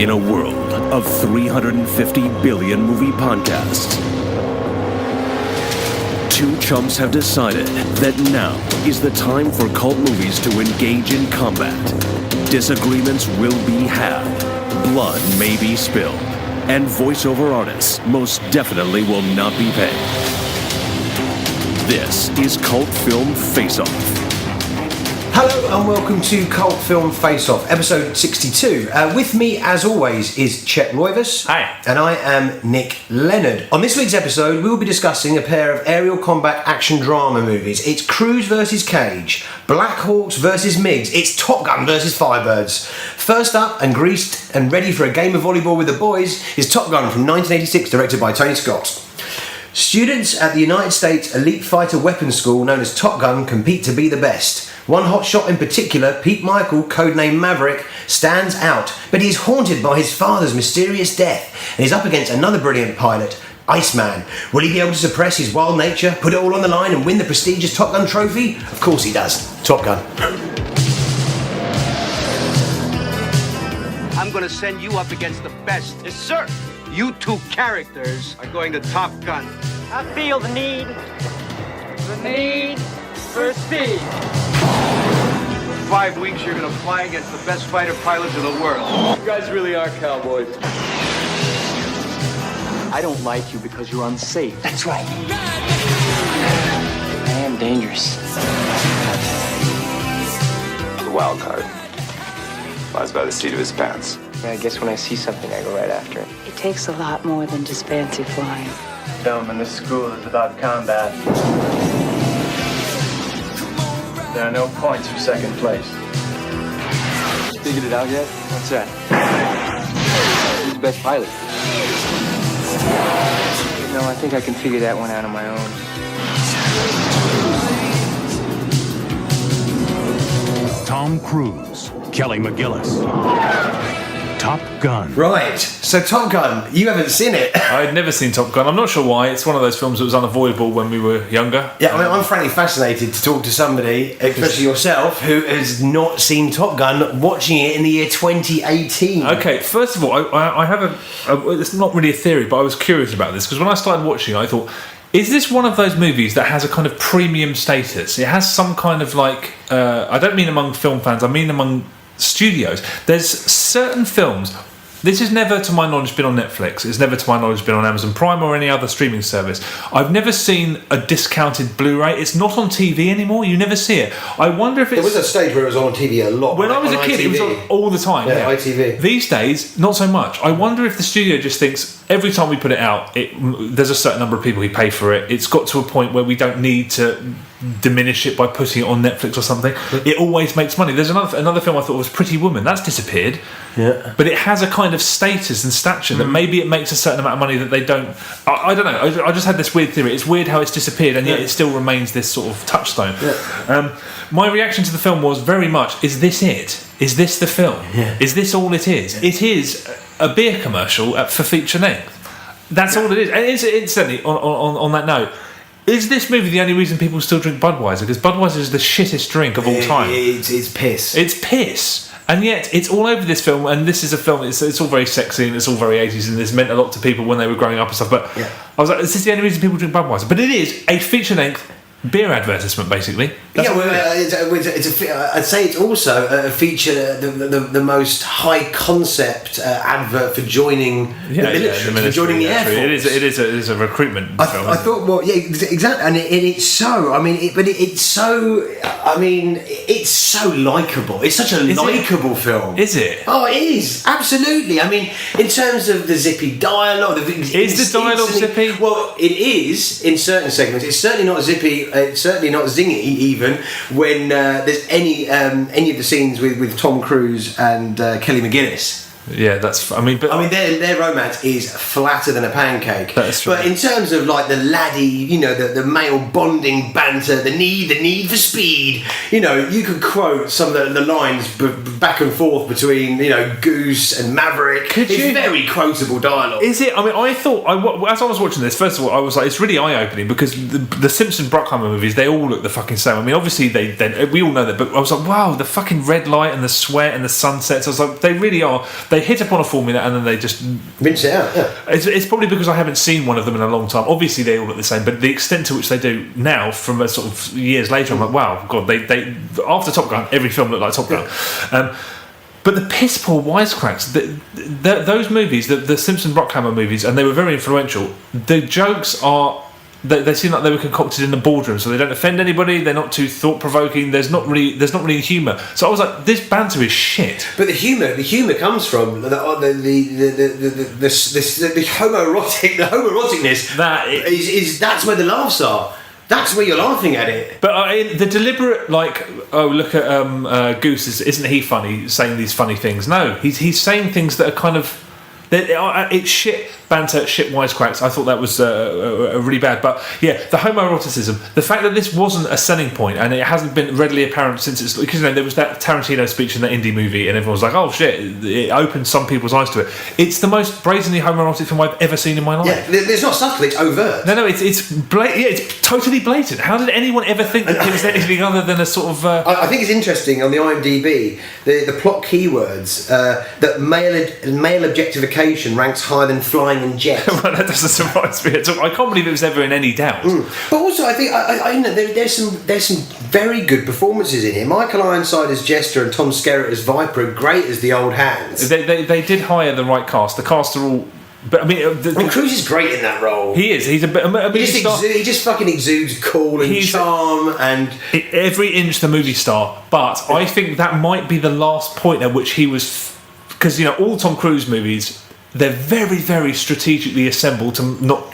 In a world of 350 billion movie podcasts, two chumps have decided that now is the time for cult movies to engage in combat. Disagreements will be had, blood may be spilled, and voiceover artists most definitely will not be paid. This is Cult Film Face-Off. Hello and welcome to Cult Film Face-Off, episode 62. With me, as always, is Chet Roivas. Hi. And I am Nick Leonard. On this week's episode, we will be discussing a pair of aerial combat action drama movies. It's Cruise vs. Cage, Black Hawks vs. MiGs, it's Top Gun vs. Firebirds. First up, and greased and ready for a game of volleyball with the boys, is Top Gun from 1986, directed by Tony Scott. Students at the United States Elite Fighter Weapons School, known as Top Gun, compete to be the best. One hotshot in particular, Pete Michael, codenamed Maverick, stands out, but he is haunted by his father's mysterious death and is up against another brilliant pilot, Iceman. Will he be able to suppress his wild nature, put it all on the line and win the prestigious Top Gun trophy? Of course he does. Top Gun. I'm gonna send you up against the best. Yes, sir. You two characters are going to Top Gun. I feel the need for speed. For 5 weeks, you're gonna fly against the best fighter pilots in the world. You guys really are cowboys. I don't like you because you're unsafe. That's right. I am dangerous. The wild card lies by the seat of his pants. I guess when I see something, I go right after it. It takes a lot more than just fancy flying. Film in this school is about combat. There are no points for second place. Figured it out yet? What's that? Who's the best pilot? No, I think I can figure that one out on my own. Tom Cruise, Kelly McGillis. Top Gun. Right, so Top Gun, you haven't seen it. I had never seen Top Gun. I'm not sure why. It's one of those films that was unavoidable when we were younger. Yeah, I mean, I'm frankly fascinated to talk to somebody, especially yourself, who has not seen Top Gun, watching it in the year 2018. Okay, first of all, I have it's not really a theory, but I was curious about this, because when I started watching, I thought, is this one of those movies that has a kind of premium status? It has some kind of like, I don't mean among film fans, I mean among studios. There's certain films, this has never to my knowledge been on Netflix, it's never to my knowledge been on Amazon Prime or any other streaming service. I've never seen a discounted Blu-ray. It's not on TV anymore, you never see it. I wonder if it's... There was a stage where it was on TV a lot. When I was a kid, it was on all the time. Yeah, ITV. These days, not so much. I wonder if the studio just thinks every time we put it out, there's a certain number of people who pay for it. It's got to a point where we don't need to diminish it by putting it on Netflix or something. It always makes money. There's another film I thought was Pretty Woman. That's disappeared. Yeah. But it has a kind of status and stature that maybe it makes a certain amount of money that they don't... I don't know. I just had this weird theory. It's weird how it's disappeared and yet it still remains this sort of touchstone. Yeah. My reaction to the film was very much, is this it? Is this the film? Yeah. Is this all it is? Yeah. It is a beer commercial for feature length. That's all it is. And incidentally, on that note, is this movie the only reason people still drink Budweiser? Because Budweiser is the shittest drink of all time. It's piss. It's piss. And yet, it's all over this film, and this is a film, it's all very sexy, and it's all very 80s, and this meant a lot to people when they were growing up and stuff, but I was like, is this the only reason people drink Budweiser? But it is a feature-length beer advertisement, basically. That's I'd say it's also a feature, the most high concept advert for joining the military, for joining the Air Force. It is a recruitment film. I thought, well, yeah, exactly, and it's so. I mean, it's so. I mean, it's so likable. It's such a likable film. Is it? Oh, it is absolutely. I mean, in terms of the zippy dialogue, is the dialogue zippy? Well, it is in certain segments. It's certainly not zippy. It's certainly not zingy even when there's any of the scenes with Tom Cruise and Kelly McGillis. Yeah, that's. I mean, their romance is flatter than a pancake. That's true. But in terms of like the laddie, you know, the male bonding banter, the need for speed, you know, you could quote some of the lines back and forth between, you know, Goose and Maverick. It's very quotable dialogue. Is it? I mean, I thought as I was watching this, first of all, I was like, it's really eye-opening because the Simpson Bruckheimer movies, they all look the fucking same. I mean, obviously we all know that, but I was like, wow, the fucking red light and the sweat and the sunsets. I was like, they really are. they hit upon a formula and then they just rinse it out. Yeah. It's probably because I haven't seen one of them in a long time. Obviously, they all look the same, but the extent to which they do now, from a sort of years later, I'm like, wow, God, they after Top Gun, every film looked like Top Gun. But the piss poor wisecracks, those movies, the Simpson Rockhammer movies, and they were very influential. The jokes are. They seem like they were concocted in the boardroom, so they don't offend anybody. They're not too thought-provoking. There's not really humour. So I was like, this banter is shit. But the humour comes from the homoeroticness. That's where the laughs are. That's where you're laughing at it. But the deliberate, like, oh, look at Goose, isn't he funny, saying these funny things? No, he's saying things that are kind of. It's shit banter, shit wisecracks. I thought that was really bad. But yeah, the homoeroticism, the fact that this wasn't a selling point and it hasn't been readily apparent since it's, because there was that Tarantino speech in that indie movie and everyone was like, oh shit, it opened some people's eyes to it. It's the most brazenly homoerotic film I've ever seen in my life. Yeah, it's not subtle, it's overt. No, it's totally blatant. How did anyone ever think that it was anything other than a sort of... I think it's interesting on the IMDb, the plot keywords, that male objectification ranks higher than flying in jets. Well, that doesn't surprise me at all. I can't believe it was ever in any doubt. But also, I think I know there's some very good performances in here. Michael Ironside as Jester and Tom Skerritt as Viper are great as the old hands. They did hire the right cast. The cast are all. But I mean, Cruise is great in that role. He is. He's he just fucking exudes cool and charm and every inch the movie star. But I think that might be the last point at which he was, because all Tom Cruise movies, they're very, very strategically assembled to not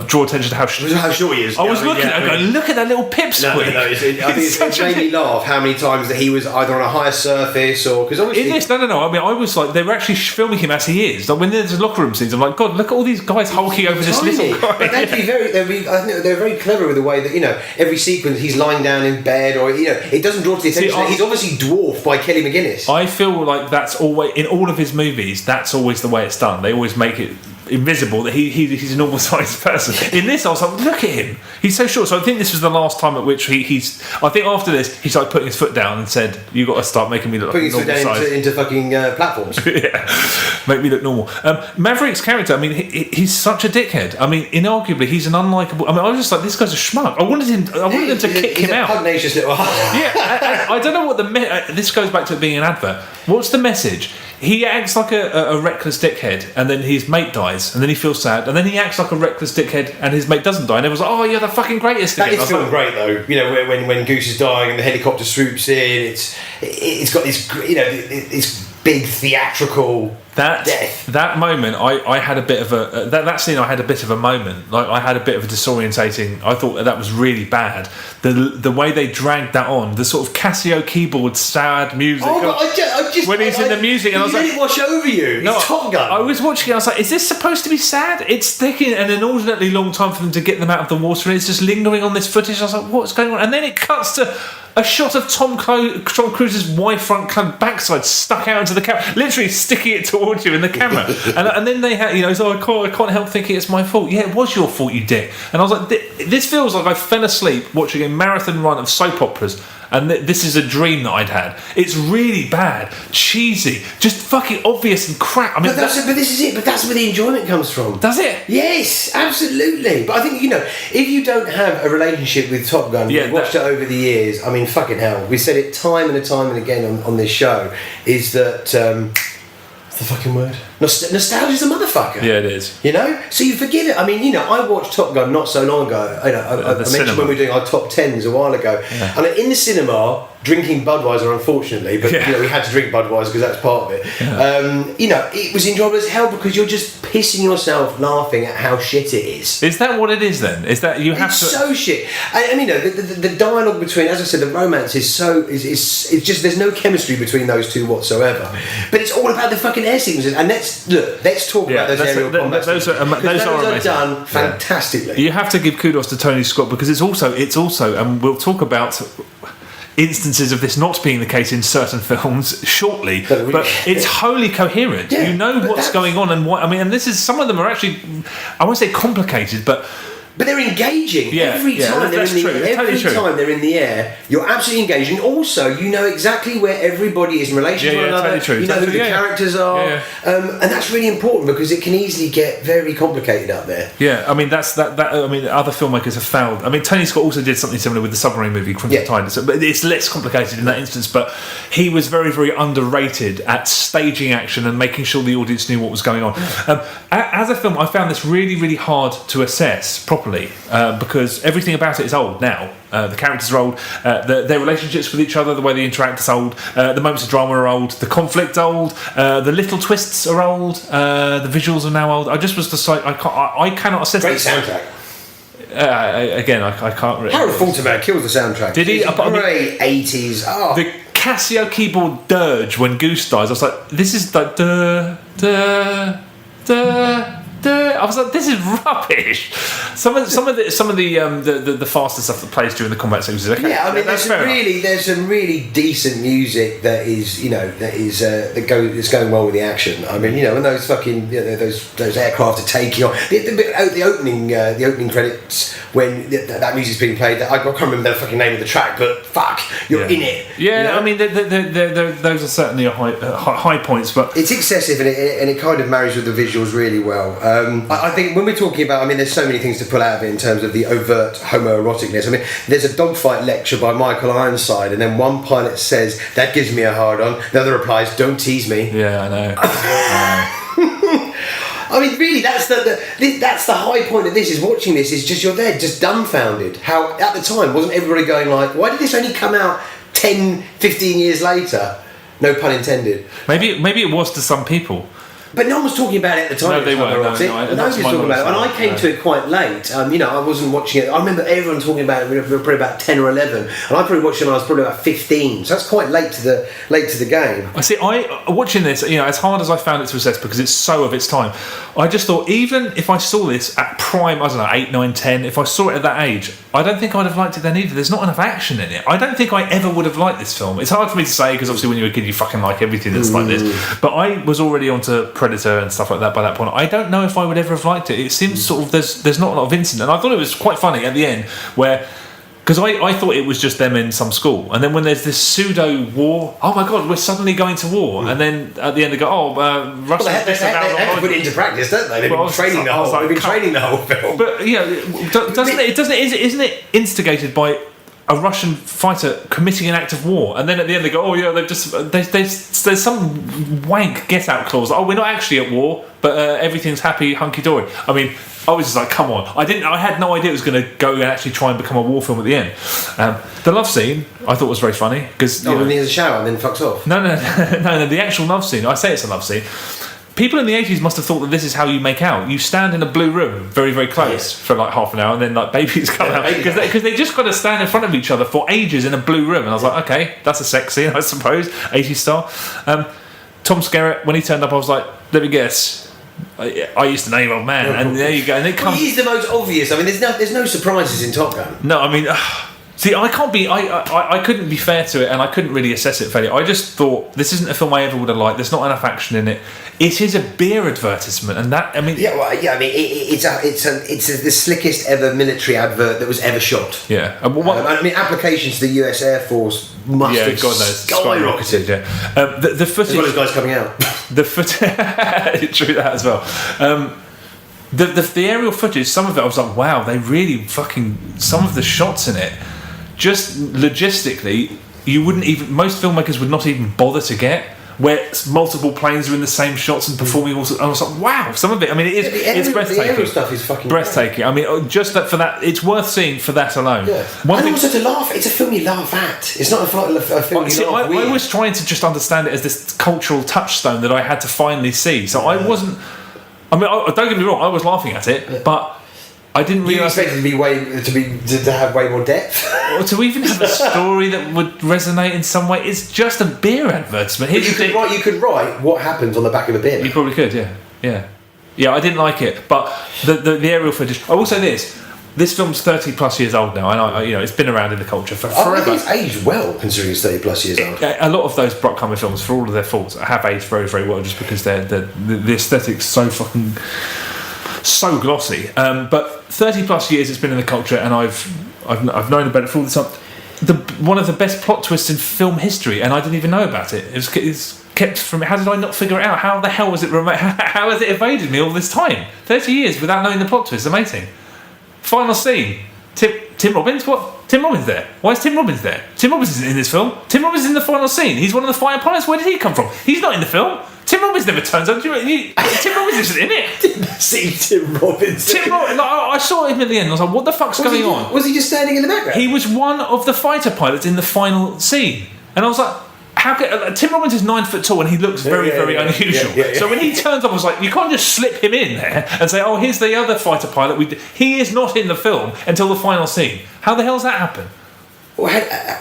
draw attention to how short he is. I was looking at him going, look at that little pipsqueak. I think it made me laugh how many times that he was either on a higher surface or... Because obviously... In this, no. I mean, I was like, they were actually filming him as he is. Like, when there's locker room scenes, I'm like, God, look at all these guys hulking over this little guy. But I think they're very clever with the way that, every sequence he's lying down in bed or, it doesn't draw to the attention. He's obviously dwarfed by Kelly McGillis. I feel like that's always, in all of his movies, that's always the way it's done. They always make it invisible that he's a normal sized person. In this I was like, look at him, he's so short. So I think this was the last time at which he's I think after this he started putting his foot down and said, you got to start making me look putting normal his foot down size. into fucking platforms. Yeah, make me look normal. Maverick's character, I mean, he's such a dickhead. I mean, inarguably he's an unlikable, I mean, I was just like, this guy's a schmuck. I wanted them to kick him out. He's a pugnacious little yeah, I don't know what this goes back to it being an advert. What's the message? He acts like a reckless dickhead, and then his mate dies, and then he feels sad, and then he acts like a reckless dickhead, and his mate doesn't die, and everyone's like, oh, you're the fucking greatest. That is still great though. When Goose is dying and the helicopter swoops in, it's got this, it's big theatrical death. That moment, I had a bit of a that scene. I had a bit of a moment. Like I had a bit of a disorientating. I thought that was really bad. The way they dragged that on, the sort of Casio keyboard sad music. Oh, but I just when he's in the music, and I was like, let it wash over you. It's Top Gun. I was watching it. I was like, is this supposed to be sad? It's taking an inordinately long time for them to get them out of the water, and it's just lingering on this footage. I was like, what's going on? And then it cuts to a shot of Tom Cruise's wide front backside stuck out into the camera, literally sticking it towards you in the camera. and then they had, he's like, I can't help thinking it's my fault. Yeah, it was your fault, you dick. And I was like, this feels like I fell asleep watching a marathon run of soap operas, and this is a dream that I'd had. It's really bad, cheesy, just fucking obvious and crap. I mean, but this is it. But that's where the enjoyment comes from. Does it? Yes, absolutely. But I think if you don't have a relationship with Top Gun, you've watched it over the years. I mean, fucking hell, we said it time and again on this show. Is that what's the fucking word? Nostalgia's a motherfucker. Yeah, it is. So you forgive it. I mean, I watched Top Gun not so long ago. I mentioned when we were doing our top 10s a while ago. Yeah. And in the cinema, drinking Budweiser, unfortunately, but we had to drink Budweiser because that's part of it. Yeah. It was enjoyable as hell because you're just pissing yourself laughing at how shit it is. Is that what it is then? Is that you have it's to? It's so shit. I mean, the dialogue between, as I said, the romance is so it's just there's no chemistry between those two whatsoever. But it's all about the fucking air sequences. And let's talk about those aerial combat scenes. Those are done fantastically. You have to give kudos to Tony Scott because it's also, and we'll talk about instances of this not being the case in certain films shortly, but it's wholly coherent. You know what's going on and what. I mean, and this is, some of them are actually, I won't say complicated, but But they're engaging every time they're in the air. Every time they're in the air, you're absolutely engaged. And also, you know exactly where everybody is in relation to one another. Totally true. You know who the characters are, and that's really important because it can easily get very complicated up there. Yeah, I mean that. I mean, other filmmakers have failed. I mean, Tony Scott also did something similar with the submarine movie Crimson Tide, but it's less complicated in that instance. But he was very, very underrated at staging action and making sure the audience knew what was going on. As a film, I found this really, really hard to assess properly because everything about it is old now. The characters are old, their relationships with each other, the way they interact is old, the moments of drama are old, the conflict old, the little twists are old, the visuals are now old. I just was deciding I cannot assess. Great soundtrack. Again, I can't really. Harold Faltermeyer kills the soundtrack. Did he? It's great 80s. Oh. The Casio keyboard dirge when Goose dies. I was like, this is like I was like, this is rubbish. Some of the faster stuff that plays during the combat sequences. Okay, yeah, I mean, there's some really decent music that is that's going well with the action. I mean, when those fucking those aircraft are taking on the opening credits when that music's being played. I can't remember the fucking name of the track, but fuck, you're in it. Yeah, I mean, those are certainly high points, but it's excessive and it kind of marries with the visuals really well. I think when we're talking about, I mean, there's so many things to pull out of it in terms of the overt homoeroticness. I mean, there's a dogfight lecture by Michael Ironside, and then one pilot says, "That gives me a hard on." The other replies, "Don't tease me." Yeah, I know. I mean, really, that's the high point of this. Is watching this is just you're there, just dumbfounded. How at the time wasn't everybody going like, "Why did this only come out 10, 15 years later?" No pun intended. Maybe it was to some people. But no one was talking about it at the time. No, they weren't. Nobody was talking about it. And I came to it quite late. I wasn't watching it. I remember everyone talking about it when we were probably about 10 or 11. And I probably watched it when I was probably about 15. So that's quite late to the game. I see. Watching this, as hard as I found it to assess because it's so of its time, I just thought even if I saw this at prime, I don't know, 8, 9, 10, if I saw it at that age, I don't think I'd have liked it then either. There's not enough action in it. I don't think I ever would have liked this film. It's hard for me to say because obviously when you're a kid you fucking like everything that's like this. But I was already onto Predator and stuff like that by that point. I don't know if I would ever have liked it. It seems sort of there's not a lot of incident. And I thought it was quite funny at the end where because I thought it was just them in some school, and then when there's this pseudo war, oh my god, we're suddenly going to war, and then at the end they go, Russia. Well, they have to put it into practice, don't they? They've been training the whole film. But isn't it instigated by a Russian fighter committing an act of war, and then at the end they go, oh yeah, there's some wank get out clause. Oh, we're not actually at war, but everything's happy hunky dory. I mean, I was just like, come on. I had no idea it was going to go and actually try and become a war film at the end. The love scene I thought was very funny because when he has a shower and then fucks off. No. The actual love scene. I say it's a love scene. People in the 80s must have thought that this is how you make out. You stand in a blue room, very, very close, for like half an hour, and then like babies come out because they just got to stand in front of each other for ages in a blue room. And I was like, okay, that's a sex scene, I suppose, 80s style. Tom Skerritt, when he turned up, I was like, let me guess. I used to know you, old man, and there you go. And it comes. He's the most obvious. I mean, there's no surprises in Top Gun. No, I mean. See, I can't be. I couldn't be fair to it, and I couldn't really assess it fairly. I just thought this isn't a film I ever would have liked. There's not enough action in it. It is a beer advertisement, and that. I mean, I mean, it's the slickest ever military advert that was ever shot. Yeah, I mean, applications to the US Air Force must have skyrocketed. Yeah, the footage. As well as guys coming out. The footage. True that as well. The aerial footage, some of it, I was like, wow, they really fucking. Some of the shots in it. Just logistically, you wouldn't even. Most filmmakers would not even bother to get where multiple planes are in the same shots and performing. Also, I was like, wow, some of it. I mean, it's breathtaking. The aerial stuff is fucking breathtaking. Great. I mean, just that for that, it's worth seeing for that alone. Yeah. Also to laugh. It's a film you laugh at. It's not a film you laugh with. I was trying to just understand it as this cultural touchstone that I had to finally see. So I wasn't. I mean, don't get me wrong. I was laughing at it, but. I didn't realise. You expected it to have way more depth, or to even have a story that would resonate in some way. It's just a beer advertisement. You could write what happens on the back of a beer. You probably could, yeah. I didn't like it, but the aerial footage. I will say this: this film's 30 plus years old now, and it's been around in the culture for forever. I think it's aged well, considering it's 30 plus years old. A lot of those Bruckheimer films, for all of their faults, have aged very, very well, just because the aesthetic's so fucking. So glossy, but 30 plus years it's been in the culture, and I've known about it for all this time. One of the best plot twists in film history, and I didn't even know about it. It's kept from me. How did I not figure it out? How the hell was it? How has it evaded me all this time? 30 years without knowing the plot twist. Amazing. Final scene. Tim Robbins? What? Tim Robbins there? Why is Tim Robbins there? Tim Robbins isn't in this film. Tim Robbins is in the final scene. He's one of the fire pilots. Where did he come from? He's not in the film. Tim Robbins never turns up. Tim Robbins isn't in it. Didn't see Tim Robbins. I saw him at the end. I was like, what the fuck's going on? Was he just standing in the background? He was one of the fighter pilots in the final scene. And I was like, how can, Tim Robbins is 9 foot tall and he looks very unusual. So when he turns up, I was like, you can't just slip him in there and say, oh, here's the other fighter pilot. He is not in the film until the final scene. How the hell's that happen?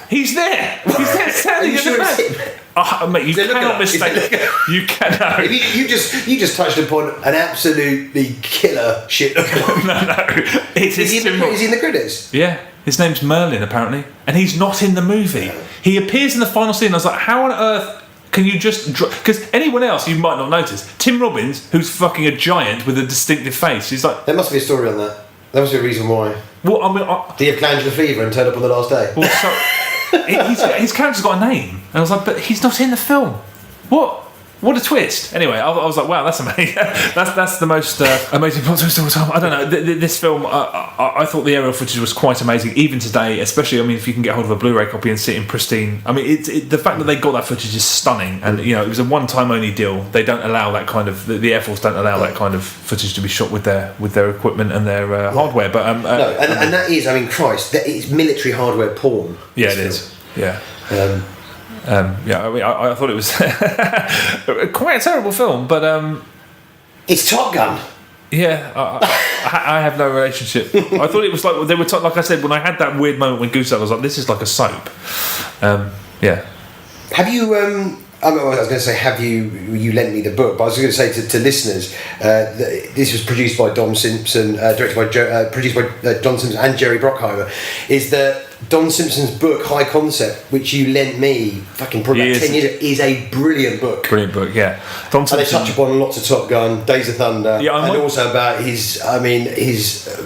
He's there. He's there standing in the back. Mate, you cannot mistake. You cannot. You just touched upon an absolutely killer shit. No. Is he in the credits? Yeah. His name's Merlin, apparently. And he's not in the movie. He appears in the final scene. I was like, how on earth can you just... Because anyone else you might not notice. Tim Robbins, who's fucking a giant with a distinctive face. He's like... There must be a story on that. There must be a reason why. Well, I mean... Did he have glandular fever and turn up on the last day? Well, his character's got a name. And I was like, but he's not in the film. What a twist. Anyway, I was like, wow, that's amazing. that's the most amazing plot twist of all time. I don't know. This film, I thought the aerial footage was quite amazing, even today, especially, I mean, if you can get hold of a Blu-ray copy and see it in pristine. I mean, the fact that they got that footage is stunning. And, you know, it was a one-time only deal. They don't allow that kind of... The Air Force don't allow that kind of footage to be shot with their equipment and their hardware. But no, and that is, I mean, Christ, it's military hardware porn. Yeah, it is. Yeah. I mean, I thought it was quite a terrible film, but it's Top Gun. Yeah, I have no relationship. I thought it was like they were like I said when I had that weird moment when Goose, I was like, this is like a soap. Yeah. Have you? I was going to say, have you lent me the book? But I was going to say to listeners, this was produced by Don Simpson, produced by Don Simpson and Jerry Bruckheimer. Is that Don Simpson's book High Concept, which you lent me fucking probably 10 years ago, is a brilliant book. Brilliant book, yeah. Don Simpson, and they touch upon lots of Top Gun, Days of Thunder, and also about his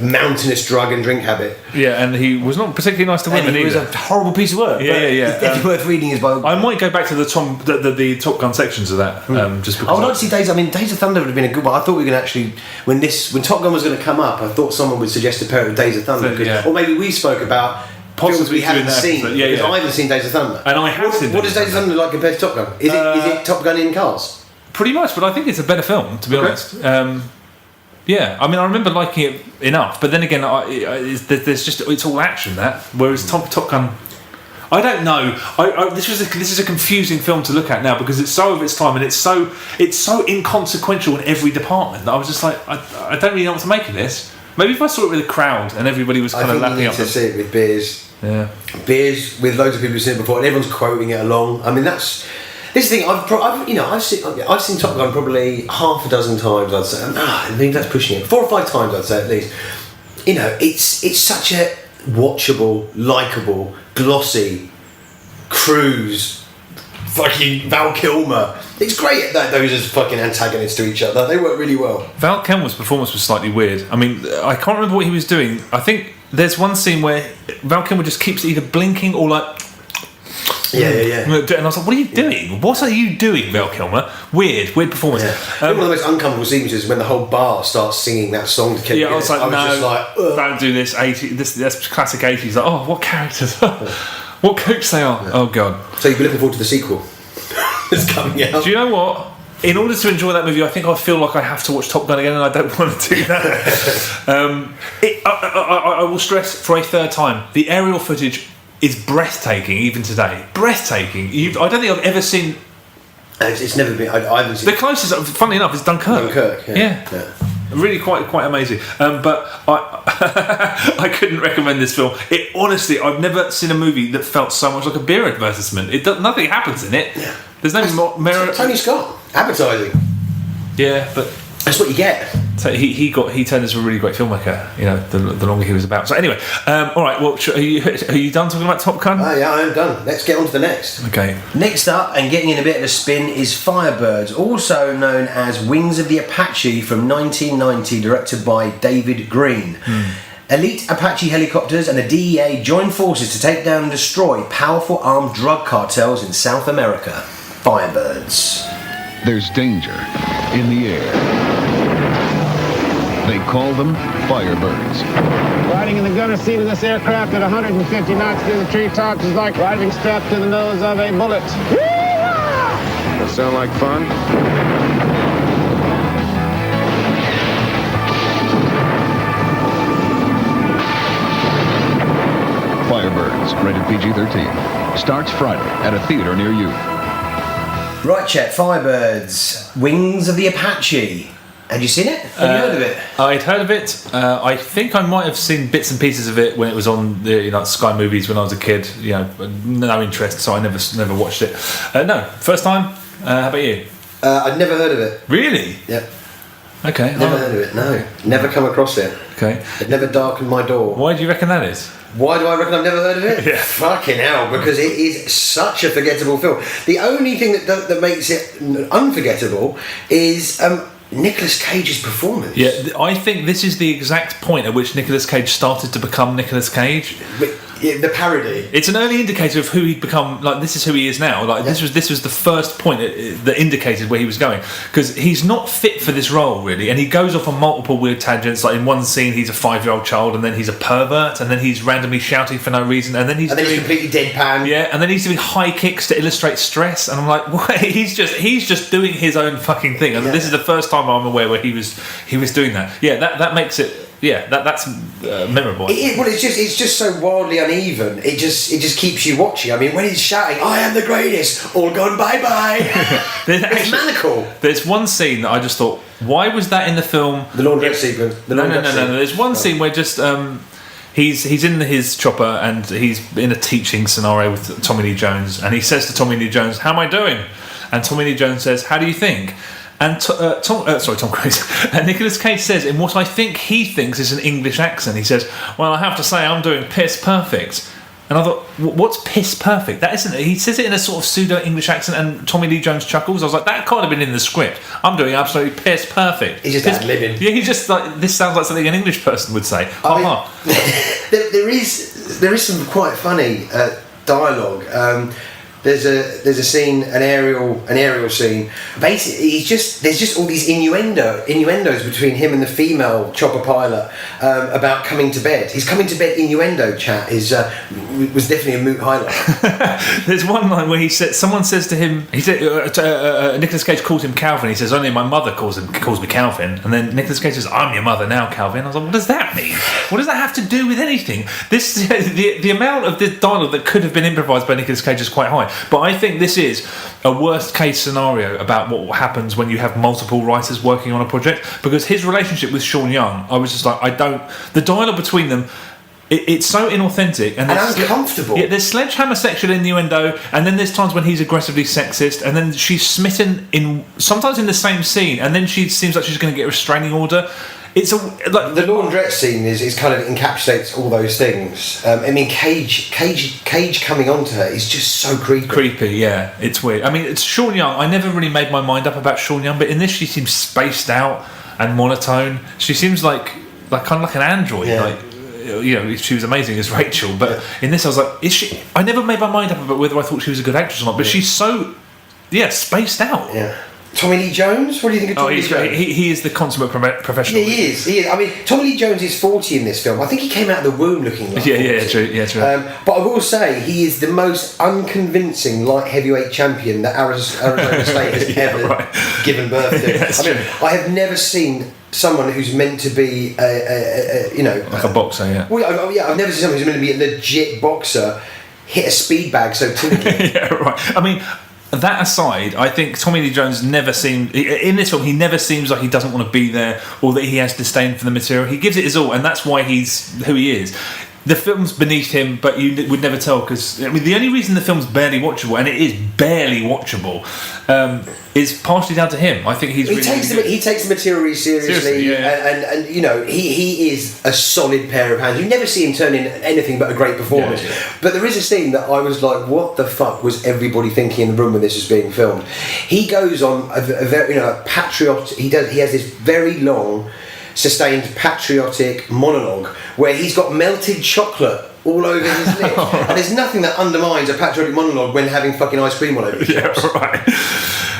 mountainous drug and drink habit. Yeah, and he was not particularly nice to women. He was a horrible piece of work. Yeah. It's definitely worth reading his biography. I might go back to the Top Gun sections of that. Just because I would like to see Days. I mean, Days of Thunder would have been a good one. I thought we were going to actually, when Top Gun was going to come up, I thought someone would suggest a pair of Days of Thunder, or maybe we spoke about. Films we haven't seen, because I haven't seen Days of Thunder. And I have seen. What does Days of Thunder like compared to Top Gun? Is it Top Gun in cars? Pretty much, but I think it's a better film, to be honest. Yeah, I mean, I remember liking it enough, but then again, there's just it's all action that. Whereas Top Gun, I don't know. This is a confusing film to look at now because it's so of its time and it's so inconsequential in every department that I was just like, I don't really know what to make of this. Maybe if I saw it with a crowd and everybody was kind of lapping up. I think you need to see it with beers. Yeah. Beers with loads of people who've seen it before and everyone's quoting it along. I mean, this thing, I've seen Top Gun probably half a dozen times, I'd say. I think that's pushing it. 4 or 5 times, I'd say, at least. You know, it's such a watchable, likeable, glossy cruise. Fucking Val Kilmer. It's great that those are fucking antagonists to each other. They work really well. Val Kilmer's performance was slightly weird. I mean, I can't remember what he was doing. I think there's one scene where Val Kilmer just keeps either blinking or like... Yeah. And I was like, what are you doing? Yeah. What are you doing, Val Kilmer? Weird performance. Yeah. One of the most uncomfortable scenes is when the whole bar starts singing that song to Kenny. Yeah, I was like, don't do this. That's classic 80s. Like, oh, what characters? What cooks they are. Yeah. Oh, God. So you'll be looking forward to the sequel. It's coming out. Do you know what? In order to enjoy that movie, I think I feel like I have to watch Top Gun again, and I don't want to do that. I will stress for a third time: the aerial footage is breathtaking, even today. Breathtaking. I don't think I've ever seen. It's never been. I haven't seen. The closest, funnily enough, is Dunkirk. Yeah. Really quite amazing. But I couldn't recommend this film. It honestly, I've never seen a movie that felt so much like a beer advertisement. Nothing happens in it. Yeah. There's no merit. Tony Scott advertising. Yeah, but That's what you get. So he turned into a really great filmmaker. You know, the longer he was about. So anyway, all right. Well, are you done talking about Top Gun? Oh yeah, I am done. Let's get on to the next. Okay. Next up, and getting in a bit of a spin, is Firebirds, also known as Wings of the Apache, from 1990, directed by David Green. Elite Apache helicopters and the DEA join forces to take down and destroy powerful armed drug cartels in South America. Firebirds. There's danger in the air. They call them Firebirds. Riding in the gunner seat of this aircraft at 150 knots through the treetops is like riding strapped to the nose of a bullet. That sound like fun? Firebirds, rated PG-13. Starts Friday at a theater near you. Right, Chet, Firebirds, Wings of the Apache. Had you seen it? Have you heard of it? I'd heard of it. I think I might have seen bits and pieces of it when it was on the Sky Movies when I was a kid. You know, no interest, so I never watched it. No, first time. How about you? I'd never heard of it. Really? Yep. Okay. Never heard of it. No, never come across it. Okay. It never darkened my door. Why do you reckon that is? Why do I reckon I've never heard of it? Yeah. Fucking hell, because it is such a forgettable film. The only thing that makes it unforgettable is Nicolas Cage's performance. Yeah, I think this is the exact point at which Nicolas Cage started to become Nicolas Cage. The parody. It's an early indicator of who he'd become. Like, this is who he is now. Like, this was the first point that indicated where he was going, because he's not fit for this role really, and he goes off on multiple weird tangents. Like, in one scene he's a 5-year-old child, and then he's a pervert, and then he's randomly shouting for no reason, and then he's completely deadpan. Yeah, and then he's doing high kicks to illustrate stress, and I'm like, wait, he's just doing his own fucking thing. And this is the first time I'm aware where he was doing that. Yeah, that makes it. Yeah, that's memorable. It's just so wildly uneven. It just keeps you watching. I mean, when he's shouting, "I am the greatest," all gone bye bye. It's maniacal. There's one scene that I just thought, why was that in the film? The laundrette sequence. No. There's one scene where just he's in his chopper and he's in a teaching scenario with Tommy Lee Jones, and he says to Tommy Lee Jones, "How am I doing?" And Tommy Lee Jones says, "How do you think?" And Tom Cruise. And Nicolas Cage says, in what I think he thinks is an English accent, he says, "Well, I have to say I'm doing piss perfect." And I thought, what's piss perfect? That isn't it. He says it in a sort of pseudo English accent, and Tommy Lee Jones chuckles. I was like, that can't have been in the script. I'm doing absolutely piss perfect. He's just ad-libbing. Yeah, he's just like, this sounds like something an English person would say. There is some quite funny dialogue. There's a scene, an aerial scene. Basically, there's just all these innuendos between him and the female chopper pilot about coming to bed. His coming to bed innuendo chat was definitely a moot highlight. There's one line where someone says to him, he said, Nicolas Cage calls him Calvin. He says, "Only my mother calls me Calvin." And then Nicolas Cage says, "I'm your mother now, Calvin." I was like, what does that mean? What does that have to do with anything? The amount of the dialogue that could have been improvised by Nicolas Cage is quite high. But I think this is a worst case scenario about what happens when you have multiple writers working on a project, because his relationship with Sean Young, I was just like, the dialogue between them, it's so inauthentic and uncomfortable. Yeah, there's sledgehammer sexual innuendo, and then there's times when he's aggressively sexist, and then she's smitten sometimes in the same scene, and then she seems like she's going to get a restraining order. It's the laundrette scene is kind of encapsulates all those things. I mean, Cage coming onto her is just so creepy. Creepy, yeah, it's weird. I mean, it's Sean Young. I never really made my mind up about Sean Young, but in this she seems spaced out and monotone. She seems like kind of like an android. Yeah. Like, you know, she was amazing as Rachel, but in this I was like, is she? I never made my mind up about whether I thought she was a good actress or not. But she's so spaced out. Yeah. Tommy Lee Jones? What do you think of Tommy Lee Jones? He is the consummate professional. Yeah, he is. I mean, Tommy Lee Jones is 40 in this film. I think he came out of the womb looking like 40. Yeah, true. But I will say, he is the most unconvincing light heavyweight champion that Arizona State has ever given birth to. I have never seen someone who's meant to be, like a boxer, yeah. Well, yeah, I've never seen someone who's meant to be a legit boxer hit a speed bag so tinkly. Yeah, right. I mean, that aside, I think Tommy Lee Jones never seemed in this film. He never seems like he doesn't want to be there, or that he has disdain for the material. He gives it his all, and that's why he's who he is. the film's beneath him, but you would never tell because the only reason the film's barely watchable, and it is barely watchable, is partially down to him. I think he takes the material really seriously, and you know he is a solid pair of hands. You never see him turn in anything but a great performance. Yeah. But there is a scene that I was like, what the fuck was everybody thinking in the room when this was being filmed? He goes on a very patriotic. He has this very long, sustained patriotic monologue where he's got melted chocolate all over his lip. And there's nothing that undermines a patriotic monologue when having fucking ice cream all over your lips. Yeah, right.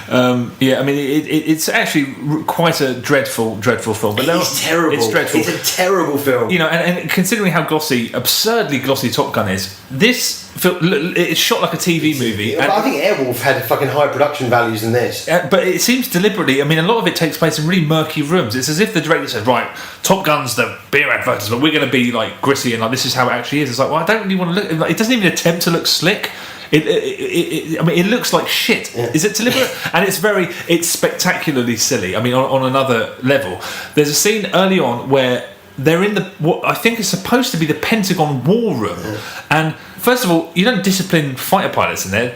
I mean, it's actually quite a dreadful film. But it's terrible. It's dreadful. It's a terrible film. You know, and considering how absurdly glossy Top Gun is, this film, it's shot like a TV movie. But I think Airwolf had fucking higher production values than this. But it seems deliberately. I mean, a lot of it takes place in really murky rooms. It's as if the director said, "Right, Top Gun's the beer advertisement. We're going to be like gritty and like this is how it actually is." It's like, well, I don't really want to look. Like, it doesn't even attempt to look slick. I mean, it looks like shit. Yeah. Is it deliberate? And it's spectacularly silly. I mean, on another level, there's a scene early on where they're in what I think is supposed to be the Pentagon War Room, and first of all, you don't discipline fighter pilots in there.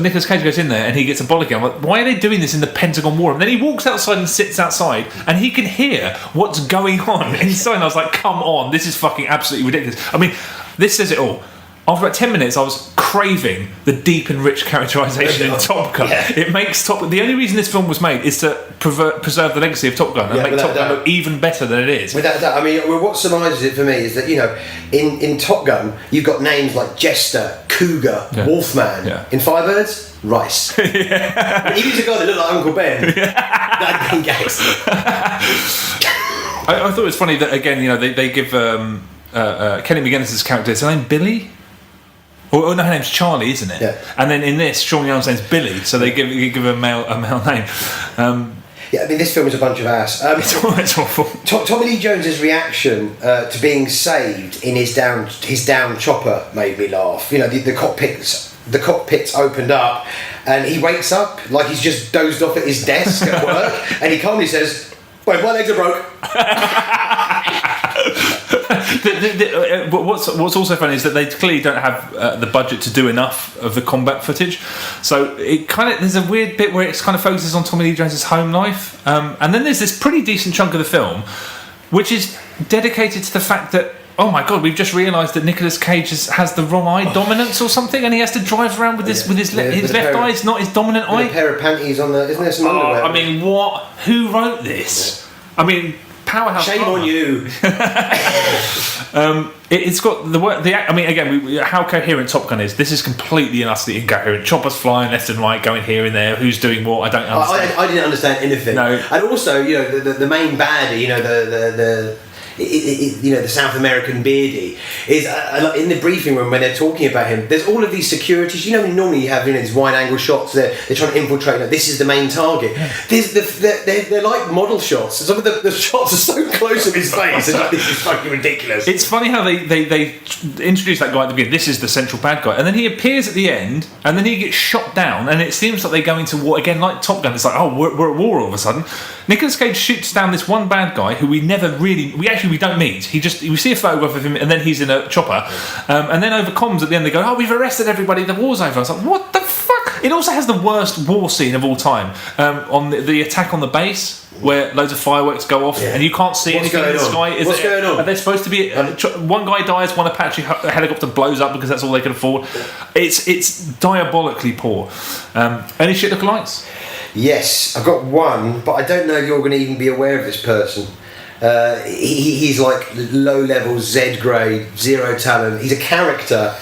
Nicolas Cage goes in there and he gets a bollock. I'm like, why are they doing this in the Pentagon War Room? And then he walks outside and sits outside, and he can hear what's going on inside. And I was like, come on, this is fucking absolutely ridiculous. I mean, this says it all. After about 10 minutes, I was craving the deep and rich characterisation in Top Gun. Yeah. It makes the only reason this film was made is to preserve the legacy of Top Gun and make Top Gun look even better than it is. Without that, I mean, what surmises it for me is that, you know, in Top Gun, you've got names like Jester, Cougar, Wolfman. Yeah. In Firebirds, Rice. He was a guy that looked like Uncle Ben. That'd been gags. I thought it was funny that, again, you know, they give Kelly McGinnis's character, is her name Billy? Oh no, her name's Charlie, isn't it? Yeah. And then in this, Sean Young's name's Billy, so they give a male name. Yeah, I mean, this film is a bunch of ass. It's awful. Tommy Lee Jones's reaction to being saved in his down chopper made me laugh. You know, the cockpit's opened up, and he wakes up like he's just dozed off at his desk at work, and he calmly says, "Wait, my legs are broke." What's also funny is that they clearly don't have the budget to do enough of the combat footage, so it there's a weird bit where it kind of focuses on Tommy Lee Jones's home life, and then there's this pretty decent chunk of the film which is dedicated to the fact that, oh my god, we've just realised that Nicolas Cage has the wrong eye dominance or something, and he has to drive around with his left eye is not his dominant eye. A pair of panties on the, isn't there some underwear? I mean, what? Who wrote this? I mean, powerhouse. Shame on you. It's got I mean, again, how coherent Top Gun is. This is completely and utterly incoherent. Choppers flying left and right, going here and there. Who's doing what? I don't understand. I didn't understand anything. No. And also, you know, the main baddie, you know, the South American beardie is in the briefing room when they're talking about him. There's all of these securities. You know, normally you have these wide angle shots. They're trying to infiltrate. Like, this is the main target. They're like model shots. Some of the shots are so close to his face. It's like, this is fucking ridiculous. It's funny how they introduce that guy at the beginning. This is the central bad guy, and then he appears at the end, and then he gets shot down, and it seems like they go into war again, like Top Gun. It's like, oh, we're at war all of a sudden. Nicolas Cage shoots down this one bad guy who we don't meet. We see a photograph of him, and then he's in a chopper, and then over comms at the end they go, "Oh, we've arrested everybody. The war's over." I was like, "What the fuck?" It also has the worst war scene of all time on the attack on the base, where loads of fireworks go off, and you can't see anything in the sky. What's going on? Are they supposed to be? One guy dies, one Apache helicopter blows up because that's all they can afford. It's diabolically poor. Any shit lookalikes? Yes, I've got one, but I don't know if you're going to even be aware of this person. He's like low-level Z grade, zero talent. He's a character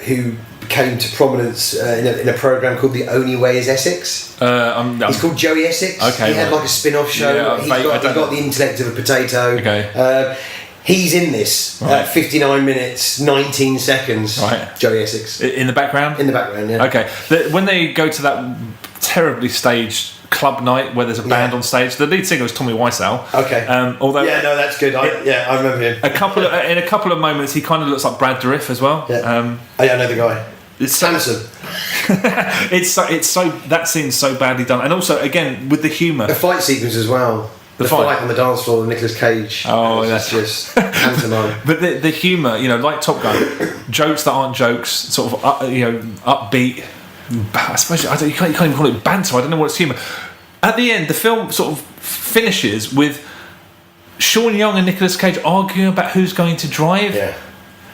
who came to prominence in a program called The Only Way Is Essex. He's called Joey Essex. Okay, he had like a spin-off show. Yeah, he got the intellect of a potato. Okay. He's in this. 59 minutes, 19 seconds. Right. Joey Essex. In the background? In the background, yeah. Okay. When they go to that terribly staged club night where there's a band on stage, the lead singer is Tommy Wiseau. Okay. Although that's good. I remember him. In a couple of moments, he kind of looks like Brad Dourif as well. Yeah. I know the guy. It's handsome. It's so that scene's so badly done, and also again with the humour. The fight sequence as well. The fight on the dance floor with Nicolas Cage. Oh, that's just pantomime. But the humour, like Top Gun, jokes that aren't jokes, sort of upbeat. I suppose you can't even call it banter. I don't know what it's humour. At the end, the film sort of finishes with Sean Young and Nicolas Cage arguing about who's going to drive. Yeah.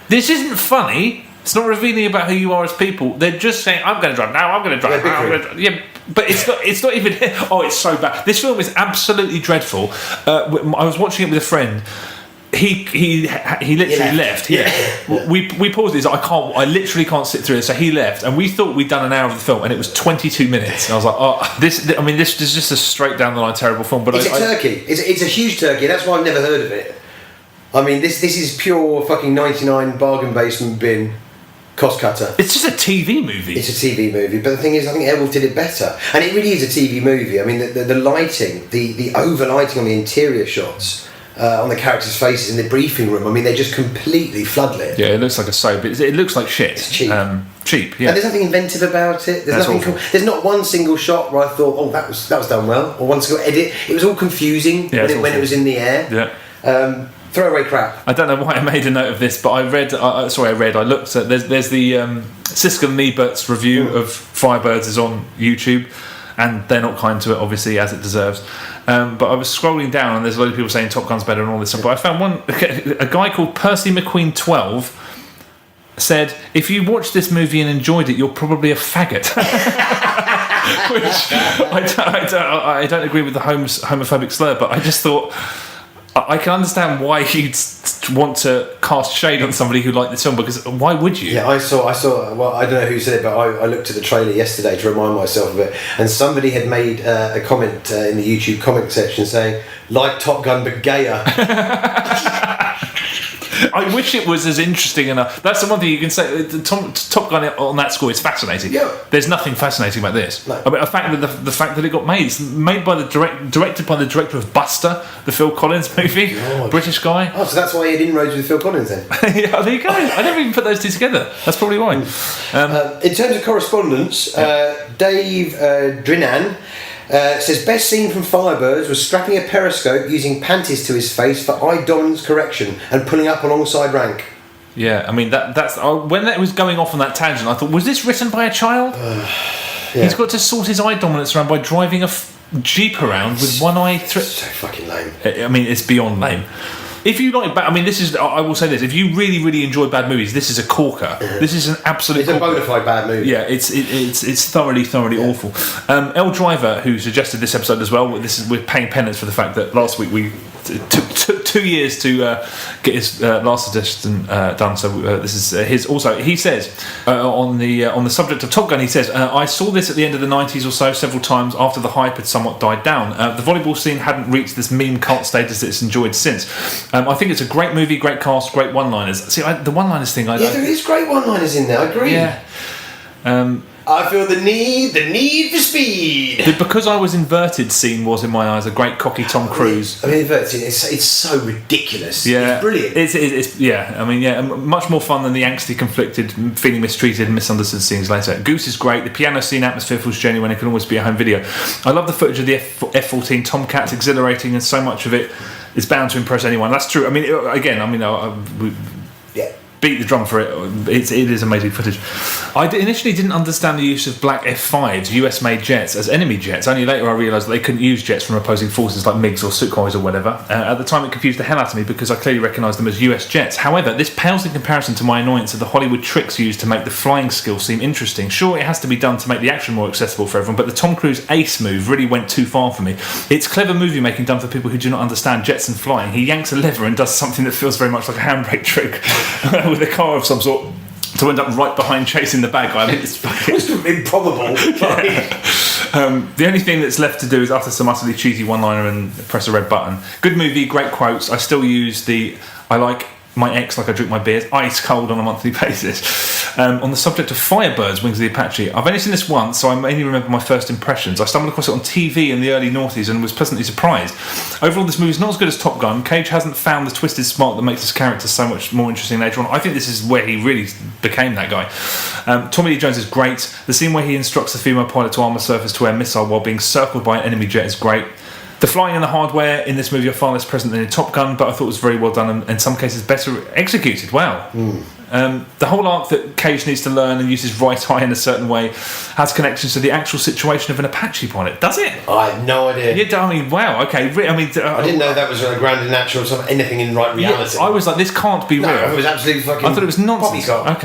This isn't funny. It's not revealing about who you are as people. They're just saying, "I'm going to drive now. I'm going to drive." Now, I'm going to drive. Yeah, but it's not even. Oh, it's so bad. This film is absolutely dreadful. I was watching it with a friend. He literally left. Yeah. We paused it. He's like, I literally can't sit through it. So he left, and we thought we'd done an hour of the film, and it was 22 minutes. And I was like, oh, this is just a straight down the line terrible film. But it's a turkey. It's a huge turkey. That's why I've never heard of it. I mean, this is pure fucking 99 bargain basement bin cost cutter. It's just a TV movie. It's a TV movie, but the thing is, I think Airwolf did it better, and it really is a TV movie. I mean, the lighting, the over lighting on the interior shots. On the characters' faces in the briefing room, I mean, they're just completely floodlit. Yeah, it looks like a soap. It looks like shit. It's cheap. Cheap, yeah. And there's nothing inventive about it. There's not one single shot where I thought, oh, that was done well, or one single edit. It was all confusing when it was in the air. Yeah. Throwaway crap. I don't know why I made a note of this, but I looked at. There's the Siskel and Ebert's review of Firebirds is on YouTube, and they're not kind to it, obviously, as it deserves. But I was scrolling down, and there's a lot of people saying Top Gun's better and all this stuff. But I found a guy called Percy McQueen 12 said, if you watched this movie and enjoyed it, you're probably a faggot. Which I don't agree with the homophobic slur, but I just thought I can understand why you'd want to cast shade on somebody who liked this film, because why would you? Yeah, I saw. Well, I don't know who said it, but I looked at the trailer yesterday to remind myself of it, and somebody had made a comment in the YouTube comment section saying, "Like Top Gun but gayer." I wish it was as interesting enough. That's the one thing you can say. Top Gun on that score is fascinating. Yeah. There's nothing fascinating about this. No. I mean, the fact that it got made. It's made by directed by the director of Buster, the Phil Collins movie. God. British guy. Oh, so that's why he had inroads with Phil Collins then. Yeah, there you go. I never even put those two together. That's probably why. In terms of correspondence, Dave Drinan says best scene from Firebirds was strapping a periscope using panties to his face for eye dominance correction and pulling up alongside Rank. Yeah, I mean that's when that was going off on that tangent. I thought, was this written by a child? Yeah. He's got to sort his eye dominance around by driving a Jeep around with one eye. So fucking lame. I mean, it's beyond lame. If you like, I mean, this is. I will say this: if you really, really enjoy bad movies, this is a corker. This is an absolute. It's a bona fide bad movie. Yeah, it's thoroughly awful. El Driver, who suggested this episode as well. We're paying penance for the fact that last week we took 2 years to get his last suggestion done. So this is his. Also, he says on the subject of Top Gun, he says, I saw this at the end of the 90s or so several times after the hype had somewhat died down. The volleyball scene hadn't reached this meme cult status that it's enjoyed since. I think it's a great movie, great cast, great one-liners. See, the one-liners thing. There is great one-liners in there. I agree. Yeah. I feel the need for speed. The because I was inverted scene was, in my eyes, a great cocky Tom Cruise. I mean, inverted. It's so ridiculous. Yeah, it's brilliant. It's yeah. I mean, yeah, much more fun than the angsty, conflicted, feeling mistreated, and misunderstood scenes later. Goose is great. The piano scene atmosphere feels genuine. It can almost be a home video. I love the footage of the F-14 Tomcats, exhilarating, and so much of it is bound to impress anyone. That's true. I mean, beat the drum for it. It is amazing footage. I initially didn't understand the use of black F5s, US-made jets, as enemy jets. Only later I realised that they couldn't use jets from opposing forces like MiGs or Sukhois or whatever. At the time it confused the hell out of me because I clearly recognised them as US jets. However, this pales in comparison to my annoyance of the Hollywood tricks used to make the flying skill seem interesting. Sure, it has to be done to make the action more accessible for everyone, but the Tom Cruise ace move really went too far for me. It's clever movie making done for people who do not understand jets and flying. He yanks a lever and does something that feels very much like a handbrake trick with a car of some sort to end up right behind chasing the bad guy. I mean, it's improbable. The only thing that's left to do is utter some utterly cheesy one-liner and press a red button. Good movie, great quotes. I still use I like my ex like I drink my beers, ice cold on a monthly basis. On the subject of Firebirds, Wings of the Apache, I've only seen this once, so I mainly remember my first impressions. I stumbled across it on TV in the early noughties and was pleasantly surprised. Overall, this movie is not as good as Top Gun. Cage hasn't found the twisted spark that makes his character so much more interesting later on. I think this is where he really became that guy. Tommy Lee Jones is great. The scene where he instructs the female pilot to arm a surface to air missile while being circled by an enemy jet is great. The flying and the hardware in this movie are far less present than in Top Gun, but I thought it was very well done and in some cases better executed. Wow. The whole arc that Cage needs to learn and use his right eye in a certain way has connections to the actual situation of an Apache pilot. Does it? I have no idea. Yeah, I mean, wow. Okay, I mean, I didn't know that was a grounded natural or something, anything in reality. Yeah, I was like, this can't be real. It was absolutely fucking. I thought it was nonsense. Poppycock.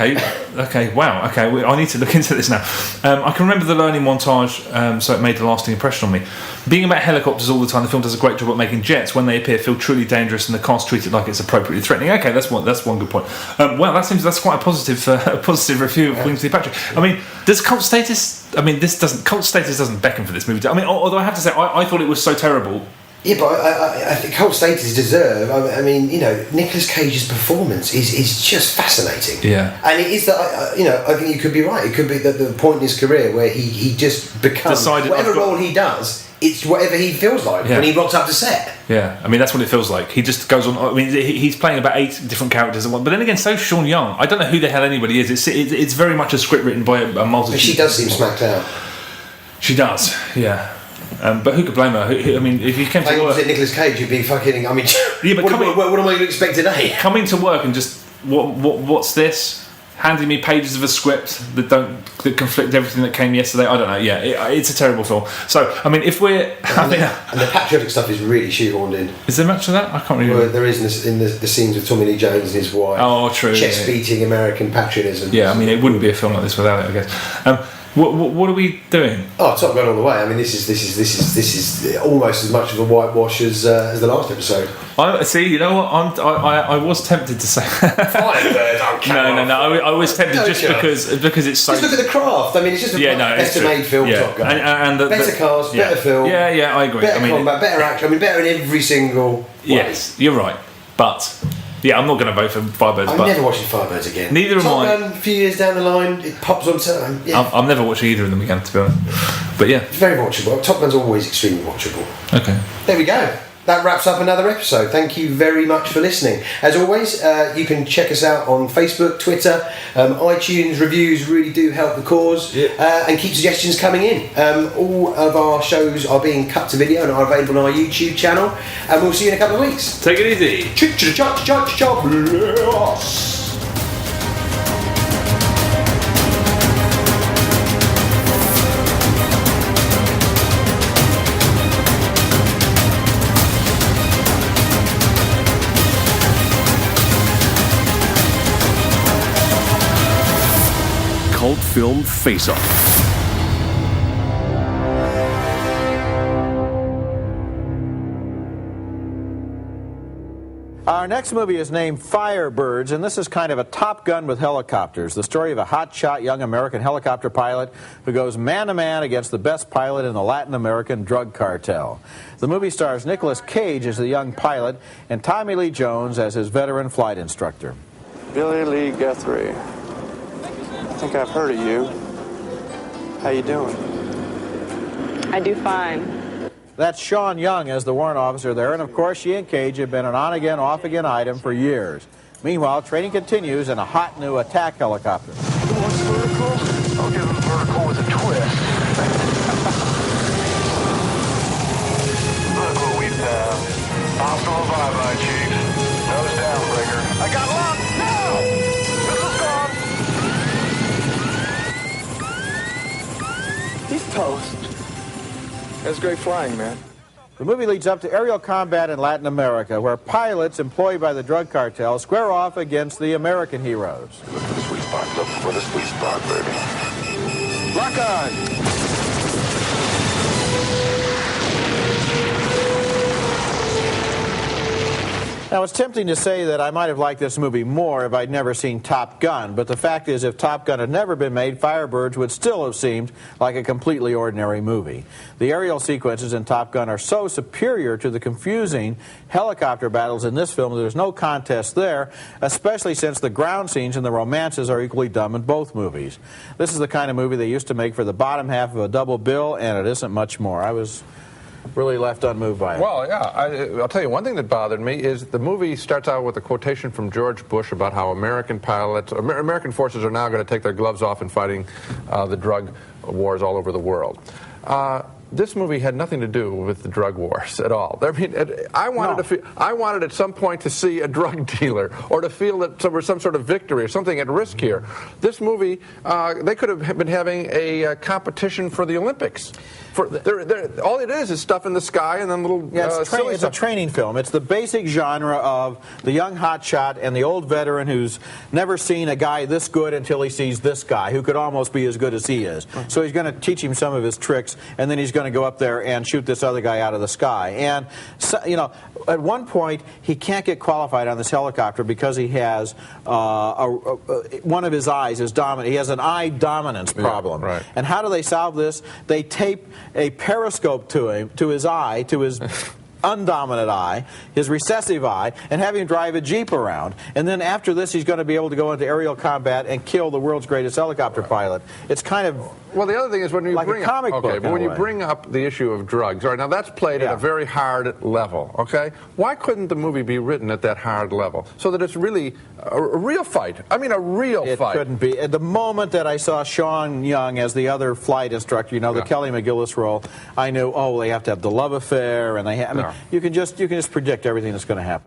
Okay, wow. Okay, I need to look into this now. I can remember the learning montage, so it made a lasting impression on me. Being about helicopters all the time, the film does a great job at making jets, when they appear, feel truly dangerous, and the cast treat it like it's appropriately threatening. Okay, that's one good point. Well, that's quite a positive review of Wings of the Apache. I mean, does cult status? I mean, cult status doesn't beckon for this movie. I mean, although I have to say, I thought it was so terrible. Yeah, but I think cult status deserve. I mean, you know, Nicolas Cage's performance is just fascinating. Yeah, and it is that I think you could be right. It could be that the point in his career where he just becomes whatever role he does. It's whatever he feels like when he rocks up to set. Yeah, I mean, that's what it feels like. He just goes on. I mean, he's playing about 8 different characters at once. But then again, so Sean Young. I don't know who the hell anybody is. It's very much a script written by a multitude. But she does seem smacked out. She does, yeah. But who could blame her? I mean, if you came to work... If Nicolas Cage, you'd be fucking... I mean, yeah, but what am I going to expect today? Coming to work and just... What's this? Handing me pages of a script that conflict everything that came yesterday. I don't know. Yeah, it's a terrible film. So, I mean, if we're... And the patriotic stuff is really shoehorned in. Is there much of that? I can't really... Well, there is in the scenes with Tommy Lee Jones and his wife. Oh, true. Chest-beating American patriotism. Yeah, I mean, it wouldn't be a film like this without it, I guess. What are we doing? Oh, Top Gun all the way. I mean, this is almost as much of a whitewash as the last episode. See, you know what? I was tempted to say. No. I was tempted because it's so. Just look at the craft. I mean, it's just a better made film. Yeah. Top Gun. And better cars, better film. Yeah, I agree. Better combat, better action. I mean, better in every single way. Yes, you're right. But yeah, I'm not going to vote for Firebirds. I'm never watching Firebirds again. Neither am I. Top Gun, a few years down the line, it pops on to. Yeah. I'm never watching either of them again, to be honest. But yeah, it's very watchable. Top Gun's always extremely watchable. Okay. There we go. That wraps up another episode. Thank you very much for listening. As always, you can check us out on Facebook, Twitter, iTunes. Reviews really do help the cause, and keep suggestions coming in. All of our shows are being cut to video and are available on our YouTube channel. And we'll see you in a couple of weeks. Take it easy. Cult film face-off. Our next movie is named Firebirds, and this is kind of a Top Gun with helicopters. The story of a hotshot young American helicopter pilot who goes man-to-man against the best pilot in the Latin American drug cartel. The movie stars Nicolas Cage as the young pilot and Tommy Lee Jones as his veteran flight instructor. Billy Lee Guthrie. I think I've heard of you. How you doing? I do fine. That's Sean Young as the warrant officer there, and of course she and Cage have been an on-again, off-again item for years. Meanwhile, training continues in a hot new attack helicopter. Who wants vertical? I'll give him vertical with a twist. Look what we found. Hostile bye-bye, Chief. Nose down, Brigger. I got luck! No! Missile's gone! He's toast. That's great flying, man. The movie leads up to aerial combat in Latin America, where pilots employed by the drug cartel square off against the American heroes. Look for the sweet spot. Look for the sweet spot, baby. Lock on! Now, it's tempting to say that I might have liked this movie more if I'd never seen Top Gun, but the fact is, if Top Gun had never been made, Firebirds would still have seemed like a completely ordinary movie. The aerial sequences in Top Gun are so superior to the confusing helicopter battles in this film that there's no contest there, especially since the ground scenes and the romances are equally dumb in both movies. This is the kind of movie they used to make for the bottom half of a double bill, and it isn't much more. I was really left unmoved by it. Well, yeah, I'll tell you one thing that bothered me is the movie starts out with a quotation from George Bush about how American forces are now going to take their gloves off in fighting the drug wars all over the world. this movie had nothing to do with the drug wars at all. I mean, I wanted at some point to see a drug dealer or to feel that there was some sort of victory or something at risk here. This movie, they could have been having a competition for the Olympics. All it is stuff in the sky and then little it's a training film. It's the basic genre of the young hotshot and the old veteran who's never seen a guy this good until he sees this guy who could almost be as good as he is. So he's going to teach him some of his tricks, and then he's going to go up there and shoot this other guy out of the sky. And so, you know, at one point he can't get qualified on this helicopter because he has one of his eyes is dominant. He has an eye dominance problem. Yeah, right. And how do they solve this? They tape a periscope to him, to his eye, to his undominant eye, his recessive eye, and have him drive a Jeep around. And then after this, he's going to be able to go into aerial combat and kill the world's greatest helicopter pilot. It's kind of well. The other thing is when you like bring a comic up, book. Okay, but when you bring up the issue of drugs, all right, now that's played at a very hard level. Okay, why couldn't the movie be written at that hard level so that it's really a real fight? I mean, a real fight. It couldn't be. At the moment that I saw Sean Young as the other flight instructor, you know, the Kelly McGillis role, I knew, oh, they have to have the love affair, and I mean, you can just predict everything that's going to happen.